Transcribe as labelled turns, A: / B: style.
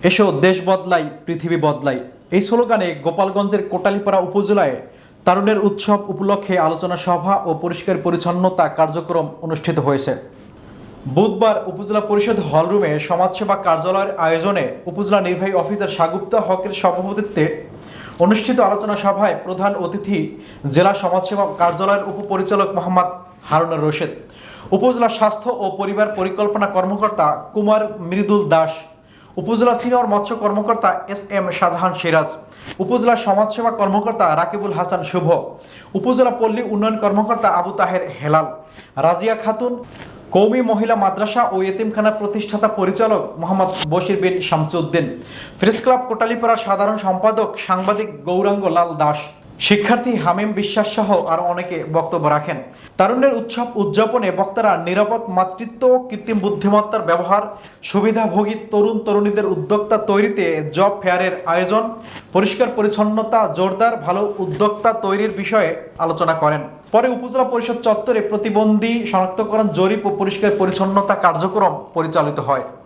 A: এসো দেশ বদলাই পৃথিবী বদলাই এই স্লোগানে গোপালগঞ্জের কোটালীপাড়া উপজেলায় তারুণের উৎসব উপলক্ষে আলোচনা সভা ও পরিষ্কার পরিচ্ছন্নতা কার্যক্রম অনুষ্ঠিত হয়েছে। বুধবার উপজেলা পরিষদ হলরুমে সমাজসেবা কার্যালয়ের আয়োজনে উপজেলা নির্বাহী অফিসার শাগুপ্তা হকের সভাপতিত্বে অনুষ্ঠিত আলোচনা সভায় প্রধান অতিথি জেলা সমাজসেবা কার্যালয়ের উপপরিচালক মোহাম্মদ হারুনুর রশিদ, উপজেলা স্বাস্থ্য ও পরিবার পরিকল্পনা কর্মকর্তা কুমার মৃদুল দাস, উপজেলা সিনিয়র মৎস্য কর্মকর্তা এস.এম. শাহজাহান সিরাজ, উপজেলা সমাজসেবা কর্মকর্তা রাকিবুল হাসান শুভ, উপজেলা পল্লী উন্নয়ন কর্মকর্তা আবু তাহের হেলাল, রাজিয়া খাতুন, কওমি মহিলা মাদ্রাসা ও এতিমখানা প্রতিষ্ঠাতা পরিচালক মোহাম্মদ বশির বিন শামসুদ্দিন, প্রেস ক্লাব কোটালীপাড়ার সাধারণ সম্পাদক সাংবাদিক গৌরাঙ্গ লাল দাস, শিক্ষার্থী হামিম বিশ্বাস সহ আরও অনেকে বক্তব্য রাখেন। তারুণ্যের উৎসব উদযাপনে বক্তারা নিরাপদ মাতৃত্ব, কৃত্রিম বুদ্ধিমত্তার ব্যবহার, সুবিধাভোগী তরুণ তরুণীদের উদ্যোক্তা তৈরিতে জব ফেয়ারের আয়োজন, পরিষ্কার পরিচ্ছন্নতা জোরদার, ভালো উদ্যোক্তা তৈরির বিষয়ে আলোচনা করেন। পরে উপজেলা পরিষদ চত্বরে প্রতিবন্ধী শনাক্তকরণ জরিপ ও পরিষ্কার পরিচ্ছন্নতা কার্যক্রম পরিচালিত হয়।